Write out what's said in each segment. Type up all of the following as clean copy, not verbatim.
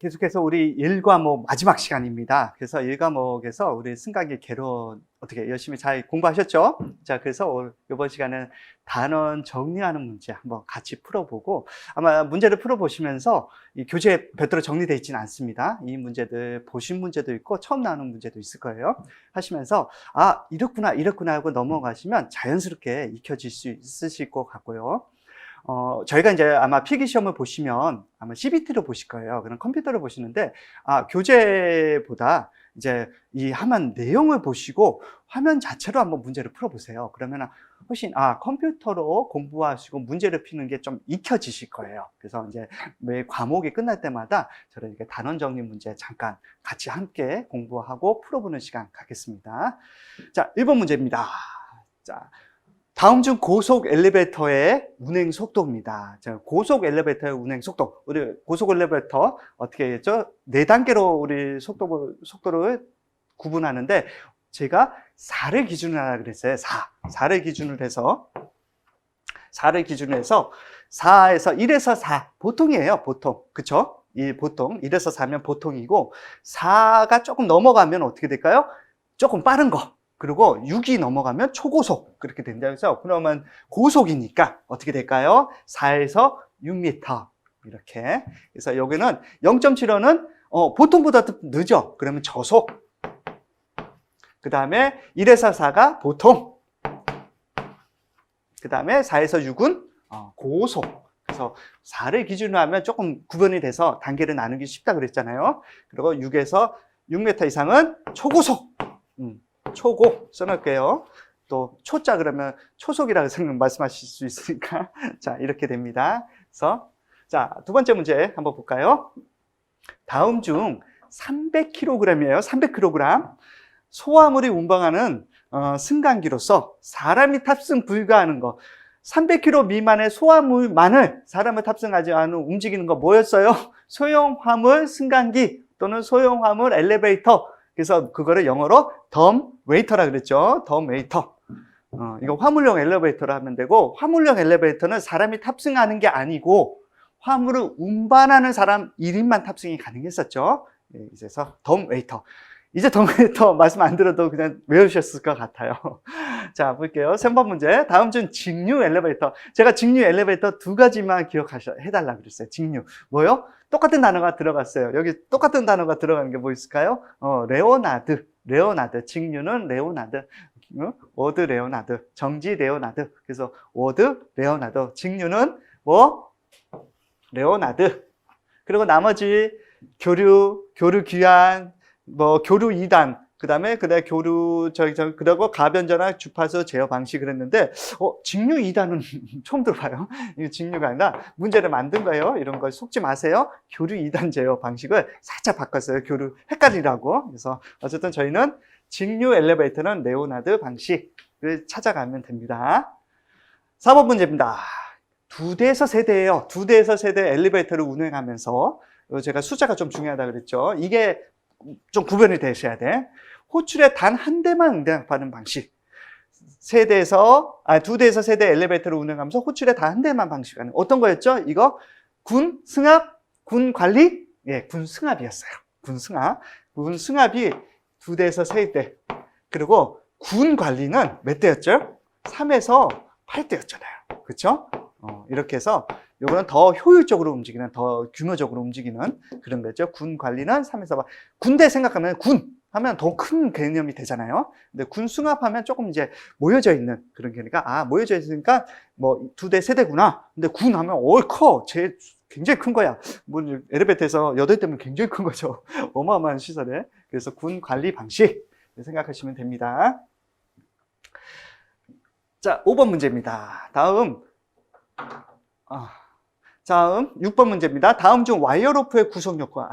계속해서 우리 1과목 마지막 시간입니다. 그래서 1과목에서 우리 승강기 개론 어떻게 열심히 잘 공부하셨죠? 자, 그래서 이번 시간은 단원 정리하는 문제 한번 같이 풀어보고, 아마 문제를 풀어보시면서 이 교재에 별도로 정리되어 있지는 않습니다. 이 문제들 보신 문제도 있고 처음 나오는 문제도 있을 거예요. 하시면서 아, 이렇구나 하고 넘어가시면 자연스럽게 익혀질 수 있으실 것 같고요. 저희가 이제 아마 필기시험을 보시면 아마 CBT로 보실 거예요. 그럼 컴퓨터로 보시는데, 교재보다 이제 이 화면 내용을 보시고 화면 자체로 한번 문제를 풀어보세요. 그러면 훨씬, 컴퓨터로 공부하시고 문제를 푸는 게 좀 익혀지실 거예요. 그래서 이제 매 과목이 끝날 때마다 저런 이렇게 단원 정리 문제 잠깐 같이 함께 공부하고 풀어보는 시간 갖겠습니다. 자, 1번 문제입니다. 자, 다음 중 고속 엘리베이터의 운행 속도입니다. 고속 엘리베이터의 운행 속도. 우리 고속 엘리베이터 어떻게 했죠? 4단계로 우리 속도를 구분하는데, 제가 4를 기준으로 하라 그랬어요. 4를 기준으로 해서 4에서 1에서 4 보통이에요. 보통. 그쵸? 이 보통 1에서 4면 보통이고, 4가 조금 넘어가면 어떻게 될까요? 조금 빠른 거. 그리고 6이 넘어가면 초고속 그렇게 된다 해서, 그러면 고속이니까 어떻게 될까요? 4에서 6m 이렇게. 그래서 여기는 0.75는 보통보다 늦어. 그러면 저속. 그 다음에 1에서 4가 보통. 그 다음에 4에서 6은 고속. 그래서 4를 기준으로 하면 조금 구분이 돼서 단계를 나누기 쉽다 그랬잖아요. 그리고 6에서 6m 이상은 초고속. 초고 써놓을게요. 또 초자 그러면 초속이라고 말씀하실 수 있으니까 자, 이렇게 됩니다. 그래서 자, 두 번째 문제 한번 볼까요? 다음 중 300kg이에요. 300kg 소화물이 운반하는 승강기로서 사람이 탑승 불가하는 거. 300kg 미만의 소화물만을 사람을 탑승하지 않은 움직이는 거 뭐였어요? 소형 화물 승강기 또는 소형 화물 엘리베이터. 그래서 그거를 영어로 덤 웨이터라 그랬죠. 덤 웨이터. 이거 화물용 엘리베이터로 하면 되고, 화물용 엘리베이터는 사람이 탑승하는 게 아니고 화물을 운반하는 사람 1인만 탑승이 가능했었죠. 그래서 덤 웨이터. 이제 덤 웨이터 말씀 안 들어도 그냥 외우셨을 것 같아요. 자, 볼게요. 3번 문제. 다음 중 직류 엘리베이터. 제가 직류 엘리베이터 2가지만 해달라 그랬어요. 직류. 뭐요? 똑같은 단어가 들어갔어요. 여기 똑같은 단어가 들어가는 게 뭐 있을까요? 레오나드. 직류는 레오나드. 워드 레오나드. 정지 레오나드. 그래서 워드 레오나드. 직류는 뭐? 레오나드. 그리고 나머지 교류 귀환, 교류 2단, 그리고 가변전환 주파수 제어 방식 그랬는데, 직류 2단은 처음 들어봐요. 이거 직류가 아니라 문제를 만든 거예요. 이런 거 속지 마세요. 교류 2단 제어 방식을 살짝 바꿨어요. 교류 헷갈리라고. 그래서 어쨌든 저희는 직류 엘리베이터는 레오나드 방식을 찾아가면 됩니다. 4번 문제입니다. 2대에서 세대예요. 2대에서 세대 엘리베이터를 운행하면서, 제가 숫자가 좀 중요하다 그랬죠. 이게 좀 구별이 되셔야 돼. 호출에 단 한 대만 응답하는 방식. 2대에서 세대 엘리베이터를 운행하면서 호출에 단 한 대만 방식하는. 어떤 거였죠? 이거 군 승합, 군 관리? 예, 군 승합이었어요. 군 승합이 2대에서 세대. 그리고 군 관리는 몇 대였죠? 3에서 8대였잖아요. 그렇죠? 이렇게 해서 요거는 더 효율적으로 움직이는, 더 규모적으로 움직이는 그런 거죠. 군 관리는 3에서 8. 군대 생각하면 군 하면 더 큰 개념이 되잖아요. 근데 군 승합하면 조금 이제 모여져 있는 그런 개념이니까, 모여져 있으니까 2대 세대구나. 근데 군 하면 커. 굉장히 큰 거야. 엘리베이터에서 8대면 굉장히 큰 거죠. 어마어마한 시설에. 그래서 군 관리 방식 생각하시면 됩니다. 자, 5번 문제입니다. 다음 6번 문제입니다. 다음 중 와이어로프의 구성 요건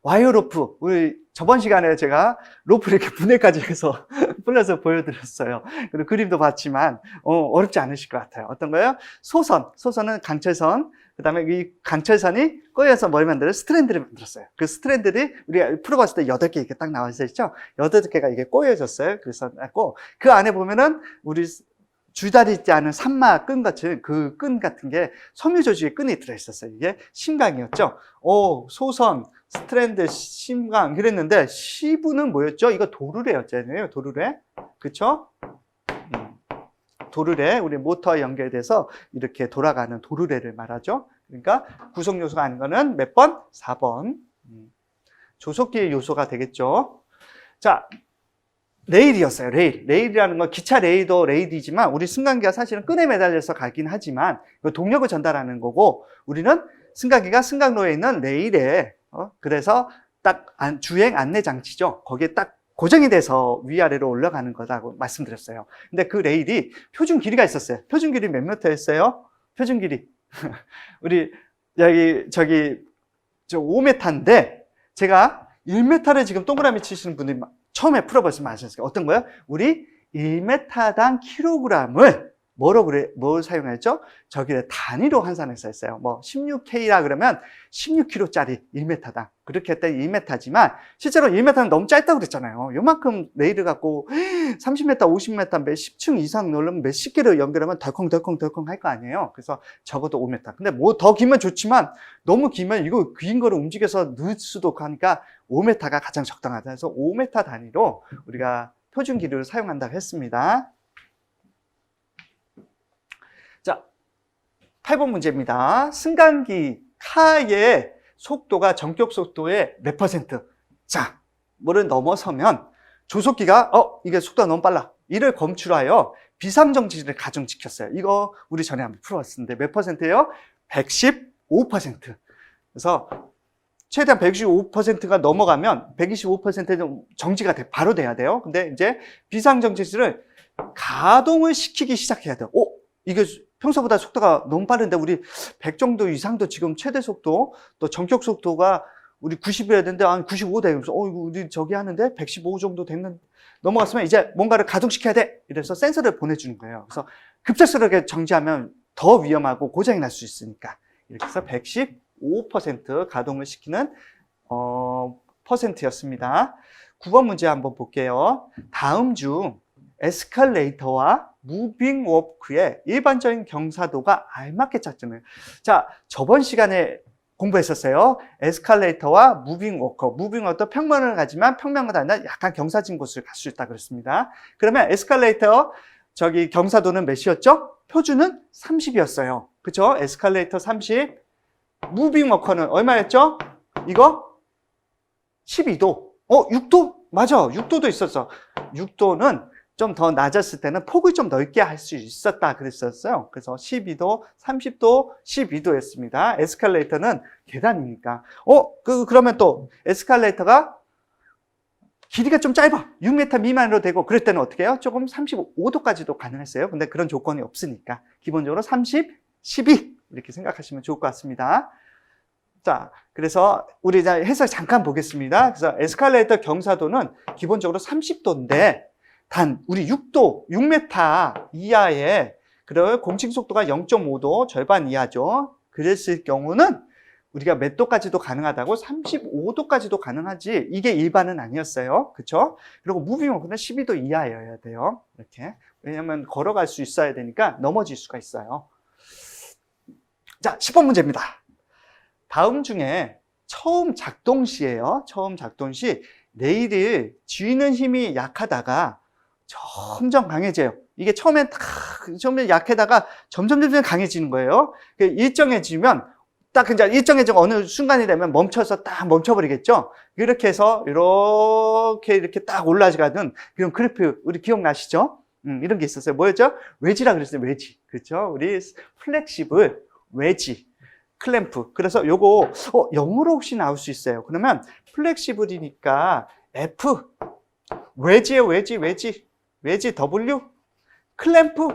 와이어로프. 우리 저번 시간에 제가 로프를 이렇게 분해까지 해서 풀려서 보여드렸어요. 그리고 그림도 봤지만 어렵지 않으실 것 같아요. 어떤 거예요? 소선은 강철선. 그 다음에 이 강철선이 꼬여서 뭘 만들어요? 스트랜드를 만들었어요. 그 스트랜드들이 우리가 풀어봤을 때 8개 이렇게 딱 나와 있었죠? 8개가 이게 꼬여졌어요. 그래서 그 안에 보면은 우리 줄다리 있지 않은 산마 끈 같은 그 끈 같은 게 섬유 조직의 끈이 들어있었어요. 이게 심강이었죠. 소선, 스트랜드, 심강 그랬는데 시브는 뭐였죠? 이거 도르래였잖아요. 도르래. 그쵸? 도르래, 우리 모터와 연결돼서 이렇게 돌아가는 도르래를 말하죠. 그러니까 구성 요소가 아닌 거는 몇 번? 4번. 조속기의 요소가 되겠죠. 자, 레일이었어요. 레일. 레일이라는 건 기차 레일도 레일이지만 우리 승강기가 사실은 끈에 매달려서 가긴 하지만 동력을 전달하는 거고 우리는 승강기가 승강로에 있는 레일에 그래서 딱 주행 안내 장치죠. 거기에 딱 고정이 돼서 위아래로 올라가는 거다고 말씀드렸어요. 근데 그 레일이 표준 길이가 있었어요. 표준 길이 몇 미터였어요? 표준 길이. 우리 저기 5m인데 제가 1m를 지금 동그라미 치시는 분들이 처음에 풀어보시면 아셨어요. 어떤 거요? 우리 1m당 킬로그램을 뭘 사용했죠? 저기를 단위로 환산해서 했어요. 뭐 16K라 그러면 16kg짜리 1m당. 그렇게 했더니 1m지만 실제로 1m는 너무 짧다고 그랬잖아요. 요만큼 레일을 갖고 30m, 50m, 몇 10층 이상 넣으면 몇십 개를 연결하면 덜컹덜컹 할 거 아니에요. 그래서 적어도 5m. 근데 뭐 더 길면 좋지만 너무 길면 이거 긴 거를 움직여서 넣을 수도 없고 하니까 5m가 가장 적당하다 해서 5m 단위로 우리가 표준 길이를 사용한다고 했습니다. 자, 8번 문제입니다. 승강기 카의 속도가 전격 속도의 몇 %? 자, 뭐를 넘어서면 조속기가 이게 속도가 너무 빨라. 이를 검출하여 비상정지를 가정지켰어요. 이거 우리 전에 한번 풀어봤었는데 몇 %예요? 115%. 그래서 최대한 125%가 넘어가면 125%는 정지가 바로 돼야 돼요. 근데 이제 비상정지를 가동을 시키기 시작해야 돼요. 이게 평소보다 속도가 너무 빠른데 우리 100 정도 이상도 지금 최대 속도 또 전격 속도가 우리 90이어야 되는데 한 95 돼. 그래서 이거 우리 저기 하는데 115 정도 됐는 넘어갔으면 이제 뭔가를 가동시켜야 돼. 이래서 센서를 보내주는 거예요. 그래서 급작스럽게 정지하면 더 위험하고 고장이 날 수 있으니까 이렇게 해서 115% 가동을 시키는 퍼센트였습니다. 9번 문제 한번 볼게요. 다음 중 에스컬레이터와 무빙 워크의 일반적인 경사도가 알맞게 찾잖아요. 자, 저번 시간에 공부했었어요. 에스컬레이터와 무빙 워커. 무빙 워커 평면을 가지만 평면보다 아니라 약간 경사진 곳을 갈 수 있다 그랬습니다. 그러면 에스컬레이터 저기 경사도는 몇이었죠? 표준은 30이었어요. 그쵸? 에스컬레이터 30. 무빙 워커는 얼마였죠? 이거 12도. 6도? 맞아. 6도도 있었어. 6도는 좀 더 낮았을 때는 폭을 좀 넓게 할 수 있었다 그랬었어요. 그래서 12도, 30도, 12도였습니다. 에스컬레이터는 계단이니까. 그러면 또 에스컬레이터가 길이가 좀 짧아. 6m 미만으로 되고 그럴 때는 어떻게 해요? 조금 35도까지도 가능했어요. 근데 그런 조건이 없으니까 기본적으로 30, 12 이렇게 생각하시면 좋을 것 같습니다. 자, 그래서 우리 이제 해설 잠깐 보겠습니다. 그래서 에스컬레이터 경사도는 기본적으로 30도인데 단 우리 6m 이하의 그런 공칭 속도가 0.5도 절반 이하죠. 그랬을 경우는 우리가 몇 도까지도 가능하다고 35도까지도 가능하지 이게 일반은 아니었어요. 그렇죠? 그리고 무빙 워크는 12도 이하여야 돼요. 이렇게. 왜냐하면 걸어갈 수 있어야 되니까 넘어질 수가 있어요. 자, 10번 문제입니다. 다음 중에 처음 작동 시에요. 처음 작동 시 레일을 쥐는 힘이 약하다가 점점 강해져요. 이게 처음에 약하다가 점점 강해지는 거예요. 일정해지면 딱 이제 일정해지고 어느 순간이 되면 멈춰서 딱 멈춰버리겠죠. 이렇게 해서 이렇게 딱 올라가는 그런 그래프 우리 기억나시죠? 이런 게 있었어요. 뭐였죠? 웨지라 그랬어요. 웨지. 그렇죠? 우리 플렉시블 웨지. 클램프. 그래서 요거 영어로 혹시 나올 수 있어요. 그러면 플렉시블이니까 F 웨지예요. 웨지 W 클램프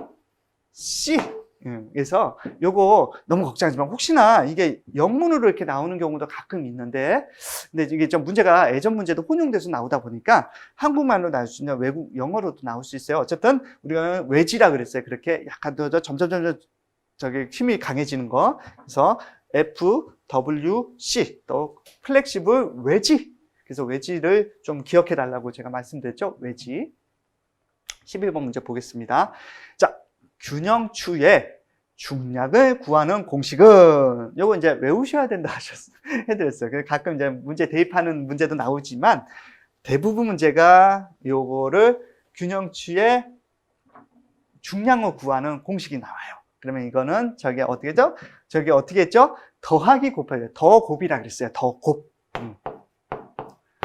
C. 그래서 요거 너무 걱정하지 마. 혹시나 이게 영문으로 이렇게 나오는 경우도 가끔 있는데 근데 이게 좀 문제가 예전 문제도 혼용돼서 나오다 보니까 한국말로 나올 수 있는 외국 영어로도 나올 수 있어요. 어쨌든 우리가 웨지라 그랬어요. 그렇게 약간 더 점점 저기 힘이 강해지는 거. 그래서 F, W, C 또 플렉시블 웨지. 그래서 웨지를 좀 기억해 달라고 제가 말씀드렸죠. 웨지. 11번 문제 보겠습니다. 자, 균형추의 중량을 구하는 공식은, 요거 이제 외우셔야 된다 해드렸어요. 가끔 이제 문제 대입하는 문제도 나오지만, 대부분 문제가 요거를 균형추의 중량을 구하는 공식이 나와요. 그러면 이거는 저게 어떻게 했죠? 저게 어떻게 했죠? 더하기 곱하기, 더 곱이라 그랬어요. 더 곱.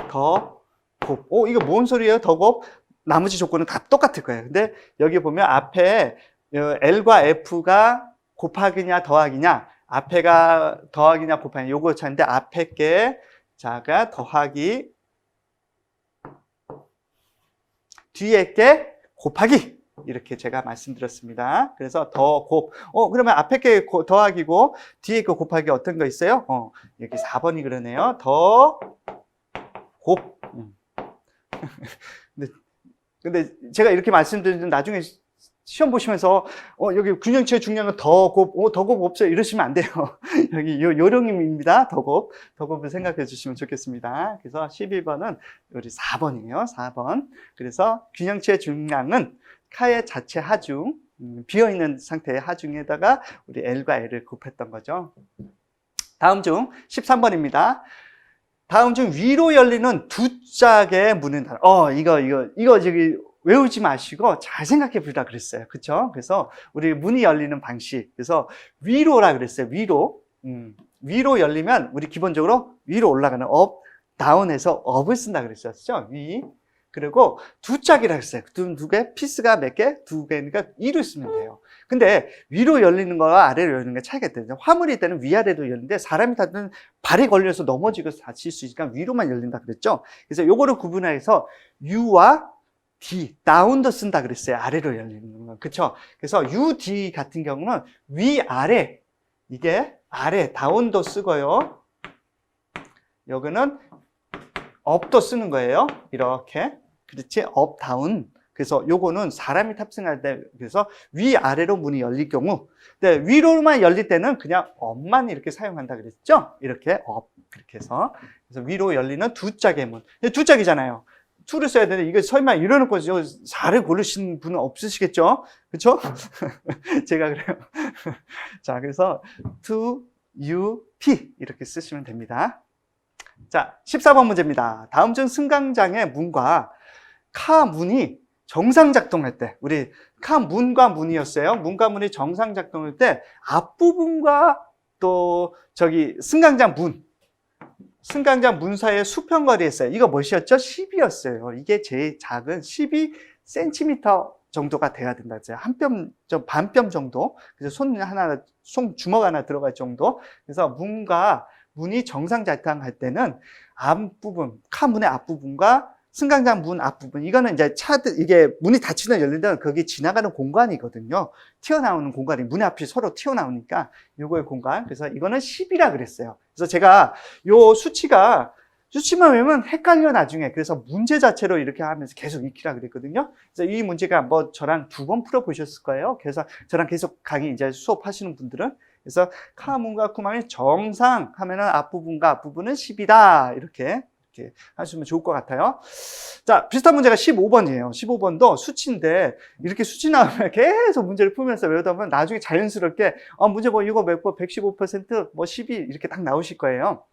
더 곱. 이거 뭔 소리예요? 더 곱? 나머지 조건은 다 똑같을 거예요. 근데 여기 보면 앞에 L과 F가 곱하기냐 더하기냐, 앞에가 더하기냐 곱하기냐, 요거 찾는데 앞에 게 자가 더하기, 뒤에 게 곱하기, 이렇게 제가 말씀드렸습니다. 그래서 더 곱. 그러면 앞에 게 더하기고 뒤에 게 곱하기 어떤 거 있어요? 여기 4번이 그러네요. 더 곱. 근데 제가 이렇게 말씀드리는데 나중에 시험 보시면서 여기 균형추의 중량은 더 곱, 더 곱 없어요 이러시면 안 돼요. 여기 요령입니다. 더 곱을 생각해 주시면 좋겠습니다. 그래서 11번은 우리 4번이에요. 4번. 그래서 균형추의 중량은 카의 자체 하중, 비어있는 상태의 하중에다가 우리 L과 L을 곱했던 거죠. 다음 중 13번입니다. 다음 중 위로 열리는 두 짝의 문은 이거 저기 외우지 마시고 잘 생각해 보라 그랬어요. 그쵸? 그래서 우리 문이 열리는 방식. 그래서 위로라 그랬어요. 위로 열리면 우리 기본적으로 위로 올라가는 업, 다운에서 업을 쓴다 그랬었죠. 위. 그리고 두 짝이라 했어요. 두 개, 피스가 몇 개? 두 개니까 2를 쓰면 돼요. 근데 위로 열리는 거와 아래로 열리는 게 차이가 있대요. 화물일 때는 위아래로 열리는데 사람이 타면 발에 걸려서 넘어지고 다칠 수 있으니까 위로만 열린다 그랬죠. 그래서 요거를 구분해서 U와 D, 다운도 쓴다 그랬어요. 아래로 열리는 건. 그쵸? 그래서 U, D 같은 경우는 위아래, 이게 아래, 다운도 쓰고요. 여기는 업도 쓰는 거예요. 이렇게. 그렇지? 업, 다운. 그래서 요거는 사람이 탑승할 때, 그래서 위아래로 문이 열릴 경우, 근데 위로만 열릴 때는 그냥 업만 이렇게 사용한다 그랬죠? 이렇게 업, 그렇게 해서. 그래서 위로 열리는 두 짝의 문. 두 짝이잖아요. 2를 써야 되는데, 이거 설마 이러놓고 4를 고르시는 분은 없으시겠죠? 그쵸? 제가 그래요. 자, 그래서 to, u, p 이렇게 쓰시면 됩니다. 자, 14번 문제입니다. 다음 중 승강장의 문과 카 문이 정상 작동할 때, 우리 카 문과 문이었어요. 문과 문이 정상 작동할 때 앞부분과 또 저기 승강장 문 사이의 수평거리였어요. 이거 뭐였죠? 10이었어요. 이게 제일 작은 12cm 정도가 돼야 된다. 한 뼘, 반뼘 정도. 그래서 손 주먹 하나 들어갈 정도. 그래서 문이 정상 작동할 때는 앞부분, 카 문의 앞부분과 승강장 문 앞부분, 이거는 이제 이게 문이 닫히든 열리든 거기 지나가는 공간이거든요. 튀어나오는 공간이, 문 앞이 서로 튀어나오니까 요거의 공간. 그래서 이거는 10이라 그랬어요. 그래서 제가 요 수치만 외우면 헷갈려 나중에. 그래서 문제 자체로 이렇게 하면서 계속 익히라 그랬거든요. 그래서 이 문제가 뭐 저랑 2번 풀어보셨을 거예요. 그래서 저랑 계속 강의 이제 수업하시는 분들은. 그래서 카문과 쿠만이 정상 하면은 앞부분은 10이다. 이렇게 하시면 좋을 것 같아요. 자, 비슷한 문제가 15번이에요. 15번도 수치인데, 이렇게 수치 나오면 계속 문제를 풀면서 외우다 보면 나중에 자연스럽게, 문제 뭐 이거 몇 번, 115%, 뭐 12, 이렇게 딱 나오실 거예요.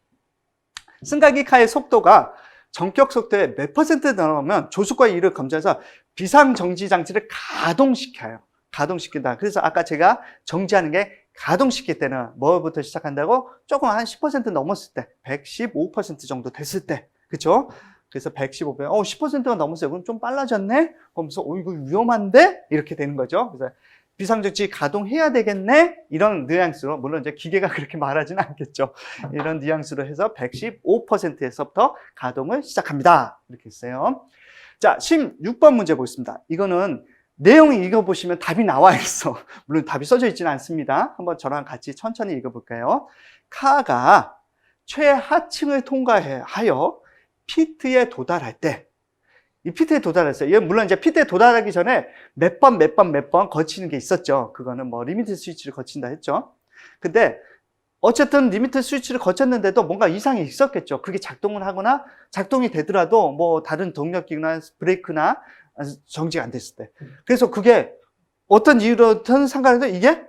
승강기 카의 속도가 전격 속도의 몇 퍼센트 넘으면 조수과 이를 검증해서 비상정지 장치를 가동시켜요. 가동시킨다. 그래서 아까 제가 정지하는 게 가동시킬 때는 뭐부터 시작한다고? 조금 한 10% 넘었을 때, 115% 정도 됐을 때, 그쵸? 그래서 115배, 10%가 넘었어요. 그럼 좀 빨라졌네? 그러면서, 이거 위험한데? 이렇게 되는 거죠. 그래서 비상정지 가동해야 되겠네? 이런 뉘앙스로, 물론 이제 기계가 그렇게 말하지는 않겠죠. 이런 뉘앙스로 해서 115%에서부터 가동을 시작합니다. 이렇게 했어요. 자, 16번 문제 보겠습니다. 이거는 내용 읽어보시면 답이 나와 있어. 물론 답이 써져 있지는 않습니다. 한번 저랑 같이 천천히 읽어볼까요? 카가 최하층을 통과하여 피트에 도달할 때, 이 피트에 도달했어요. 얘 물론 이제 피트에 도달하기 전에 몇 번 거치는 게 있었죠. 그거는 뭐 리미트 스위치를 거친다 했죠. 근데 어쨌든 리미트 스위치를 거쳤는데도 뭔가 이상이 있었겠죠. 그게 작동을 하거나 작동이 되더라도 뭐 다른 동력기나 브레이크나 정지가 안 됐을 때. 그래서 그게 어떤 이유로든 상관없이 이게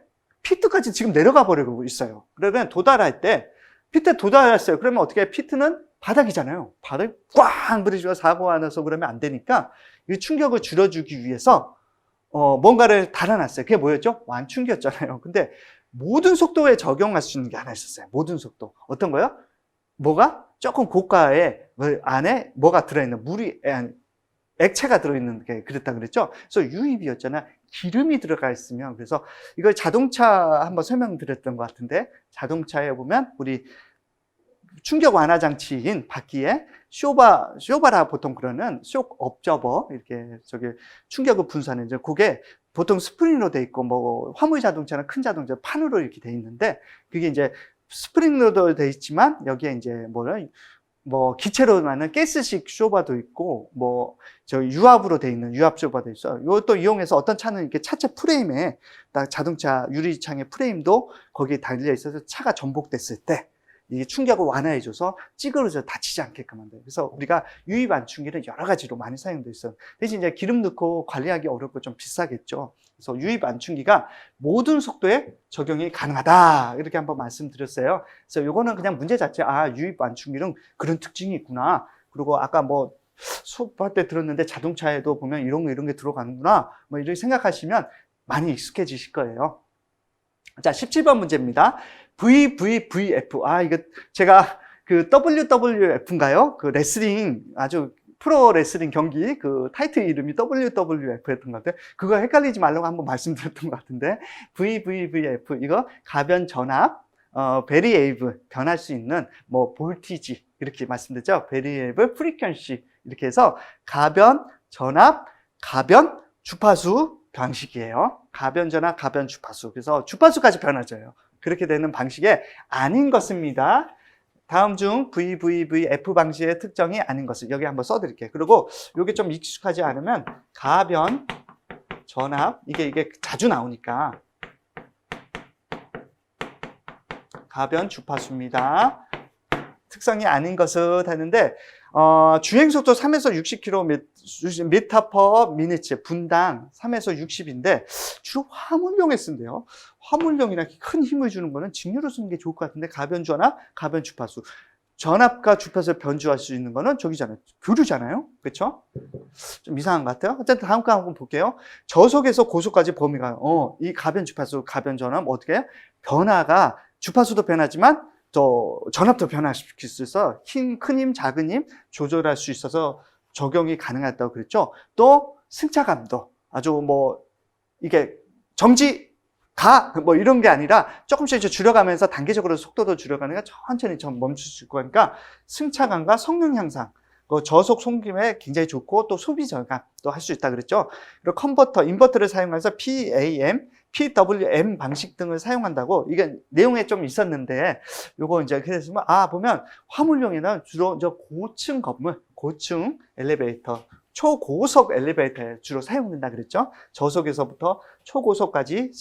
피트까지 지금 내려가 버리고 있어요. 그러면 도달할 때, 피트에 도달했어요. 그러면 어떻게 해? 피트는 바닥이잖아요. 바닥이 꽝 부딪히고 사고가 나서 그러면 안 되니까 이 충격을 줄여주기 위해서 뭔가를 달아놨어요. 그게 뭐였죠? 완충기였잖아요. 근데 모든 속도에 적용할 수 있는 게 하나 있었어요. 모든 속도. 어떤 거요? 뭐가? 조금 고가에 안에 뭐가 들어있는 물이 액체가 들어있는 게 그랬다 그랬죠? 그래서 유입이었잖아. 기름이 들어가 있으면. 그래서 이걸 자동차 한번 설명드렸던 것 같은데, 자동차에 보면 우리 충격 완화 장치인 바퀴에 쇼바라 보통 그러는 쇼크 업저버, 이렇게 충격을 분산하는, 이제 그게 보통 스프링으로 돼 있고, 뭐 화물 자동차는 큰 자동차 판으로 이렇게 돼 있는데, 그게 이제 스프링으로도 돼 있지만 여기에 이제 뭐 기체로 만든 가스식 쇼바도 있고, 뭐 유압으로 돼 있는 유압 쇼바도 있어요. 이것도 이용해서 어떤 차는 이렇게 차체 프레임에 자동차 유리창의 프레임도 거기에 달려 있어서 차가 전복됐을 때 이게 충격을 완화해줘서 찌그러져 다치지 않게끔 한다. 그래서 우리가 유입 완충기는 여러 가지로 많이 사용돼 있어요. 대신 이제 기름 넣고 관리하기 어렵고 좀 비싸겠죠. 그래서 유입 완충기가 모든 속도에 적용이 가능하다. 이렇게 한번 말씀드렸어요. 그래서 요거는 그냥 문제 자체, 유입 완충기는 그런 특징이 있구나. 그리고 아까 뭐 수업할 때 들었는데 자동차에도 보면 이런 게 들어가는구나. 뭐 이렇게 생각하시면 많이 익숙해지실 거예요. 자, 17번 문제입니다. VVVF. 이거 제가 그 WWF인가요? 그 레슬링, 아주 프로 레슬링 경기 그 타이틀 이름이 WWF였던 것 같아요. 그거 헷갈리지 말라고 한번 말씀드렸던 것 같은데, VVVF, 이거 가변 전압, 베리에이블, 변할 수 있는 뭐 볼티지 이렇게 말씀드렸죠. 베리에이블 프리퀀시, 이렇게 해서 가변 전압, 가변 주파수 방식이에요. 가변 전압, 가변 주파수. 그래서 주파수까지 변화져요. 그렇게 되는 방식의 아닌 것입니다. 다음 중 VVVF 방식의 특정이 아닌 것을 여기 한번 써드릴게요. 그리고 이게 좀 익숙하지 않으면 가변 전압, 이게 자주 나오니까 가변 주파수입니다. 특성이 아닌 것은 하는데, 주행속도 3에서 60km/min, 분당 3에서 60인데, 주로 화물용에 쓴대요. 화물용이나 큰 힘을 주는 거는 직류로 쓰는 게 좋을 것 같은데, 가변 전압, 가변 주파수. 전압과 주파수를 변주할 수 있는 거는 저기잖아요. 교류잖아요. 그렇죠? 좀 이상한 것 같아요. 어쨌든 다음 거 한번 볼게요. 저속에서 고속까지 범위가, 이 가변 주파수, 가변 전압 어떻게 해요? 변화가, 주파수도 변하지만 전압도 변화시킬 수 있어 큰 힘, 작은 힘 조절할 수 있어서 적용이 가능하다고 그랬죠. 또 승차감도 아주 뭐 이게 정지 뭐 이런 게 아니라 조금씩 줄여가면서 단계적으로 속도도 줄여가니까 천천히 멈출 수 있고 하니까 승차감과 성능 향상, 저속 송김에 굉장히 좋고 또 소비 절감도 할 수 있다 그랬죠. 그리고 컨버터, 인버터를 사용해서 PAM, PWM 방식 등을 사용한다고, 이게 내용에 좀 있었는데, 요거 이제 그래서 보면 화물용에는 주로 고층 건물, 고층 엘리베이터, 초고속 엘리베이터에 주로 사용된다 그랬죠. 저속에서부터 초고속까지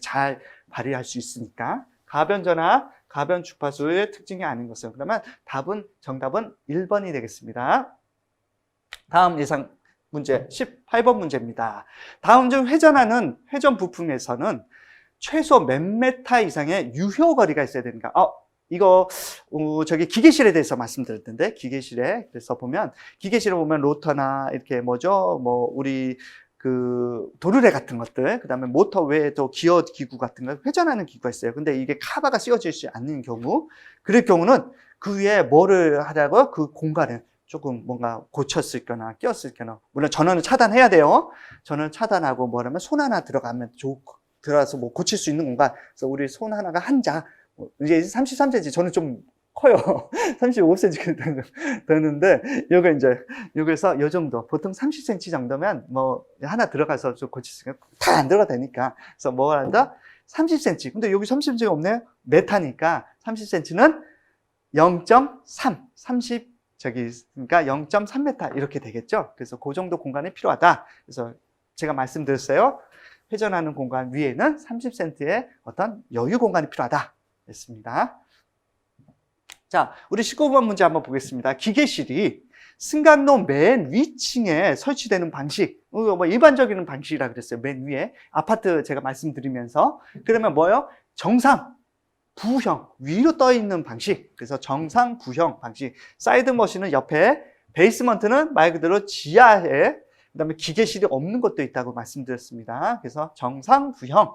잘 발휘할 수 있으니까. 가변 전압, 가변 주파수의 특징이 아닌 것은, 그러면 정답은 1번이 되겠습니다. 다음 예상 문제 18번 문제입니다. 다음 중 회전하는 회전 부품에서는 최소 몇 메타 이상의 유효 거리가 있어야 되는가? 이거 기계실에 대해서 말씀드렸던데, 그래서 기계실에 보면 로터나 이렇게 우리 도르래 같은 것들, 그 다음에 모터 외에도 기어 기구 같은 거 회전하는 기구가 있어요. 근데 이게 카바가 씌워지지 않는 경우, 그럴 경우는 그 위에 뭐를 하자고요? 그 공간을 조금 뭔가 고쳤을 거나 끼었을 거나, 물론 전원을 차단해야 돼요. 전원을 차단하고 뭐라면 손 하나 들어가서 뭐 고칠 수 있는 공간. 그래서 우리 손 하나가 한 장, 이제 33cm, 저는 좀 커요. 35cm 되는데, 여기서 요 정도, 보통 30cm 정도면 뭐 하나 들어가서 좀 고칠 수 있으니까 다 안 들어가 되니까. 그래서 뭐 한다? 30cm. 근데 여기 30cm가 없네요. 메타니까 30cm는 0.3, 그러니까 0.3m 이렇게 되겠죠. 그래서 그 정도 공간이 필요하다. 그래서 제가 말씀드렸어요. 회전하는 공간 위에는 30cm의 어떤 여유 공간이 필요하다 했습니다. 자, 우리 19번 문제 한번 보겠습니다. 기계실이 승강로 맨 위층에 설치되는 방식, 뭐 일반적인 방식이라 그랬어요. 맨 위에 아파트 제가 말씀드리면서. 그러면 뭐예요? 정상 부형 위로 떠 있는 방식. 그래서 정상 부형 방식. 사이드 머신은 옆에, 베이스먼트는 말 그대로 지하에, 그다음에 기계실이 없는 것도 있다고 말씀드렸습니다. 그래서 정상 부형.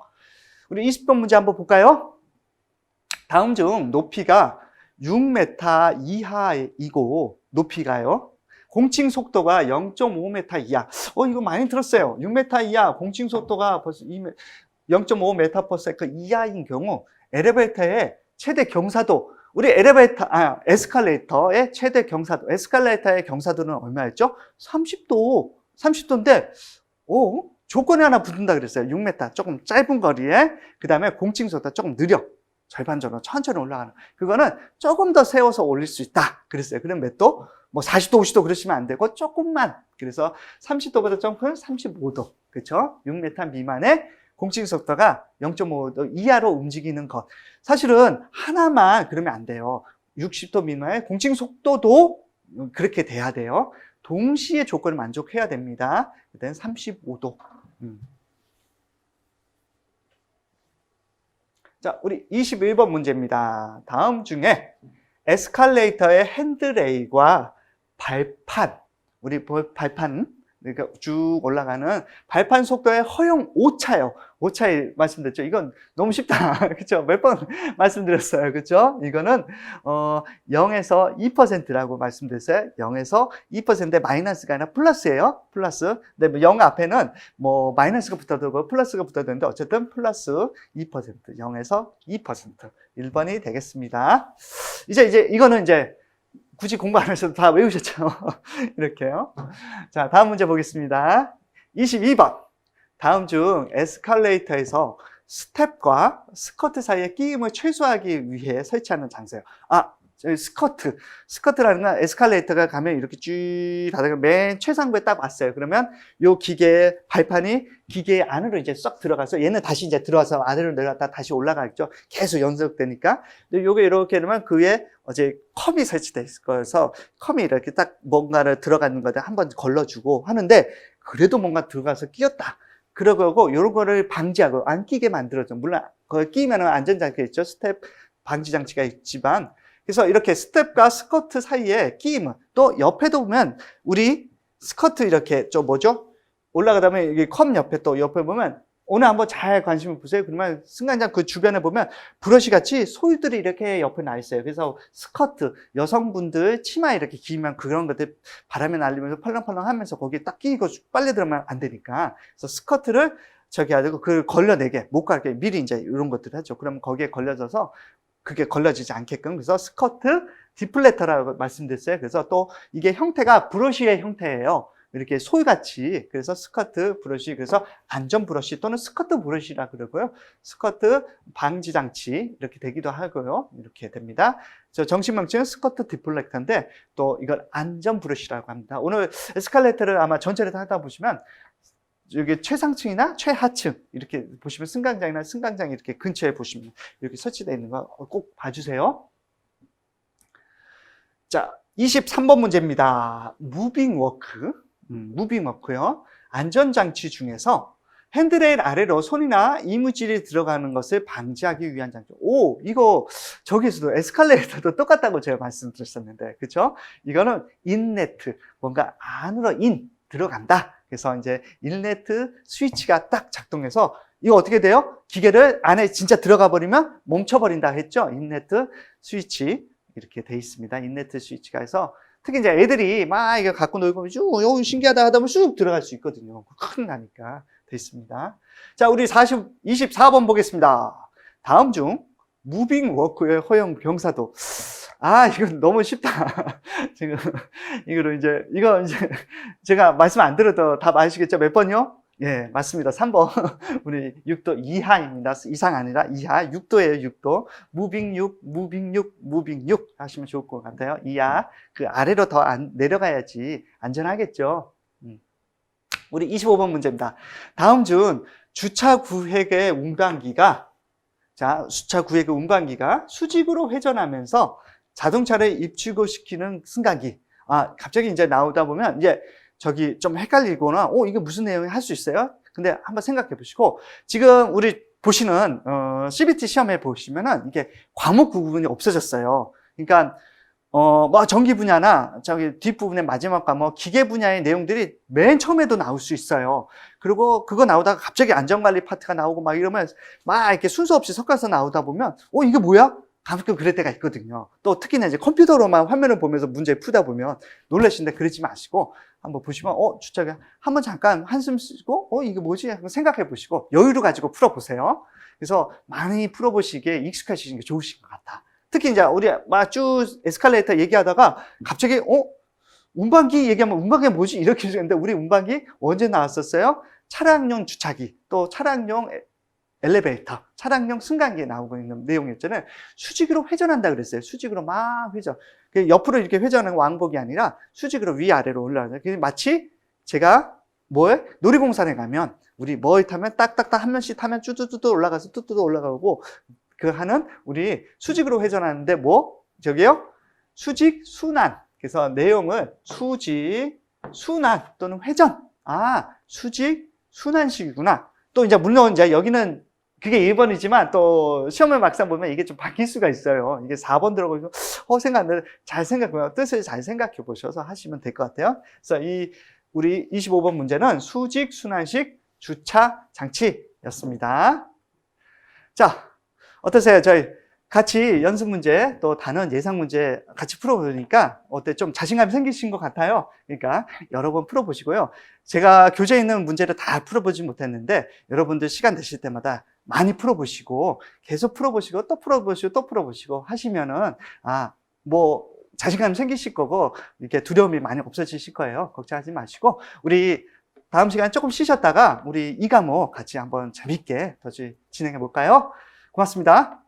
우리 20번 문제 한번 볼까요? 다음 중 높이가 6m 이하이고, 높이가요, 공칭 속도가 0.5m 이하. 이거 많이 들었어요. 6m 이하, 공칭 속도가 벌써 0.5m/s 이하인 경우 엘리베이터의 최대 경사도, 우리 에스컬레이터의 최대 경사도, 에스컬레이터의 경사도는 얼마였죠? 30도인데, 조건이 하나 붙는다 그랬어요. 6m, 조금 짧은 거리에, 그 다음에 공칭 속도가 조금 느려. 절반적으로 천천히 올라가는. 그거는 조금 더 세워서 올릴 수 있다 그랬어요. 그럼 몇 도? 뭐 40도, 50도 그러시면 안 되고 조금만. 그래서 30도보다 좀 큰 35도. 그렇죠? 6m 미만의 공칭 속도가 0.5도 이하로 움직이는 것. 사실은 하나만 그러면 안 돼요. 60도 미만의 공칭 속도도 그렇게 돼야 돼요. 동시에 조건을 만족해야 됩니다. 그땐 35도. 자, 우리 21번 문제입니다. 다음 중에 에스컬레이터의 핸드레일과 발판, 우리 발판, 그러니까 쭉 올라가는 발판 속도의 허용 오차요. 오차에 말씀드렸죠. 이건 너무 쉽다. 그렇죠? 몇 번 말씀드렸어요. 그렇죠? 이거는 0에서 2%라고 말씀드렸어요. 0에서 2%의 마이너스가 아니라 플러스예요. 플러스. 근데 0 앞에는 뭐 마이너스가 붙어도 되고 플러스가 붙어도 되는데 어쨌든 플러스 2%, 0에서 2%. 1번이 되겠습니다. 이제 이거는 이제 굳이 공부 안 하셔도 다 외우셨죠? 이렇게요. 자, 다음 문제 보겠습니다. 22번. 다음 중 에스컬레이터에서 스텝과 스커트 사이의 끼임을 최소화하기 위해 설치하는 장소예요. 스커트라는 건 에스컬레이터가 가면 이렇게 쭉 가다가 맨 최상부에 딱 왔어요. 그러면 요 기계, 발판이 기계 안으로 이제 쏙 들어가서 얘는 다시 이제 들어와서 아래로 내려갔다 다시 올라가겠죠. 계속 연속되니까. 근데 요게 이렇게 되면 그 위에 어제 컵이 설치되어 있을 거여서 컵이 이렇게 딱 뭔가를 들어가는 거를 한번 걸러주고 하는데 그래도 뭔가 들어가서 끼었다. 그러고 요런 거를 방지하고 안 끼게 만들어줘. 물론 거기 끼면은 안전장치가 있죠. 스텝 방지 장치가 있지만. 그래서 이렇게 스텝과 스커트 사이에 끼임, 또 옆에도 보면 우리 스커트 이렇게 올라가다 보면 여기 컵 옆에 또 옆에 보면 오늘 한번 잘 관심을 보세요. 그러면 승강장 그 주변에 보면 브러쉬 같이 소유들이 이렇게 옆에 나 있어요. 그래서 스커트, 여성분들 치마 이렇게 길면 그런 것들 바람에 날리면서 펄렁펄렁 하면서 거기에 딱 끼고 빨래 들어가면 안 되니까. 그래서 스커트를 하고 그걸 걸려내게, 못 가게 미리 이제 이런 것들을 하죠. 그러면 거기에 걸려져서 그게 걸려지지 않게끔. 그래서 스커트 디플레터라고 말씀드렸어요. 그래서 또 이게 형태가 브러쉬의 형태예요. 이렇게 소이같이. 그래서 스커트 브러쉬, 그래서 안전 브러쉬 또는 스커트 브러쉬라 그러고요. 스커트 방지 장치 이렇게 되기도 하고요. 이렇게 됩니다. 정식 명칭은 스커트 디플렉터인데 또 이걸 안전 브러쉬라고 합니다. 오늘 에스컬레이터를 아마 전철에서 하다 보시면 여기 최상층이나 최하층 이렇게 보시면 승강장이나 승강장 이렇게 근처에 보시면 이렇게 설치되어 있는 거 꼭 봐주세요. 자, 23번 문제입니다. 무빙 워크요. 안전장치 중에서 핸드레일 아래로 손이나 이물질이 들어가는 것을 방지하기 위한 장치. 이거 저기서도 에스컬레이터도 똑같다고 제가 말씀드렸었는데, 그렇죠? 이거는 인네트, 뭔가 안으로 들어간다. 그래서 이제 인네트 스위치가 딱 작동해서 이거 어떻게 돼요? 기계를 안에 진짜 들어가 버리면 멈춰버린다 했죠? 인네트 스위치 이렇게 돼 있습니다. 인네트 스위치가 해서 특히 이제 애들이 막 이거 갖고 놀고 쭉 신기하다 하다 보면 쑥 들어갈 수 있거든요. 큰일 나니까 돼 있습니다. 자, 우리 24번 보겠습니다. 다음 중 무빙 워크의 허용 경사도. 이건 너무 쉽다. 지금 이거 이제 제가 말씀 안 드려도 다 아시겠죠? 몇 번이요? 예, 맞습니다. 3번. 우리 6도 이하입니다. 이상 아니라 이하. 6도예요, 6도. 무빙 6 하시면 좋을 것 같아요. 이하. 그 아래로 더 내려가야지 안전하겠죠. 우리 25번 문제입니다. 다음 중 주차 구획의 운반기가 수직으로 회전하면서 자동차를 입출고시키는 승강기. 갑자기 이제 나오다 보면 이제 저기 좀 헷갈리거나, 이게 무슨 내용이 할 수 있어요? 근데 한번 생각해 보시고, 지금 우리 보시는, CBT 시험에 보시면은 이게 과목 구분이 없어졌어요. 그러니까, 뭐 전기 분야나 저기 뒷부분의 마지막 과목 기계 분야의 내용들이 맨 처음에도 나올 수 있어요. 그리고 그거 나오다가 갑자기 안전관리 파트가 나오고 막 이러면 막 이렇게 순서 없이 섞어서 나오다 보면, 이게 뭐야? 가끔 그럴 때가 있거든요. 또 특히나 이제 컴퓨터로만 화면을 보면서 문제 풀다 보면 놀라시는데 그러지 마시고 한번 보시면 주차가 한번 잠깐 한숨 쉬고 이게 뭐지? 한번 생각해 보시고 여유를 가지고 풀어보세요. 그래서 많이 풀어보시기에 익숙해지시는 게 좋으신 것 같아. 특히 이제 우리 막 쭉 에스컬레이터 얘기하다가 갑자기 운반기 얘기하면 운반기가 뭐지? 이렇게 되는데 우리 운반기 언제 나왔었어요? 차량용 주차기, 또 차량용 엘리베이터, 차량용 승강기에 나오고 있는 내용이었잖아요. 수직으로 회전한다 그랬어요. 수직으로 막 회전. 옆으로 이렇게 회전하는 왕복이 아니라 수직으로 위아래로 올라가요. 마치 제가 놀이공원에 가면 우리 타면 딱딱딱 한 면씩 타면 쭈쭈쭈 올라가서 뚜뚜 올라가고 하는 우리 수직으로 회전하는데 저기요? 수직 순환. 그래서 내용은 수직 순환 또는 회전. 수직 순환식이구나. 또 이제 물론 이제 여기는 그게 1번이지만 또 시험을 막상 보면 이게 좀 바뀔 수가 있어요. 이게 4번 들어가고 생각 안 나는데 잘 생각해요. 뜻을 잘 생각해 보셔서 하시면 될 것 같아요. 그래서 우리 25번 문제는 수직 순환식 주차 장치였습니다. 자, 어떠세요? 저희 같이 연습 문제 또 단원 예상 문제 같이 풀어보니까 좀 자신감이 생기신 것 같아요. 그러니까 여러 번 풀어보시고요. 제가 교재에 있는 문제를 다 풀어보지 못했는데 여러분들 시간 되실 때마다 많이 풀어보시고 계속 풀어보시고 또 풀어보시고 또 풀어보시고 하시면은 자신감이 생기실 거고 이렇게 두려움이 많이 없어지실 거예요. 걱정하지 마시고 우리 다음 시간에 조금 쉬셨다가 우리 이 과목 같이 한번 재밌게 더 진행해 볼까요? 고맙습니다.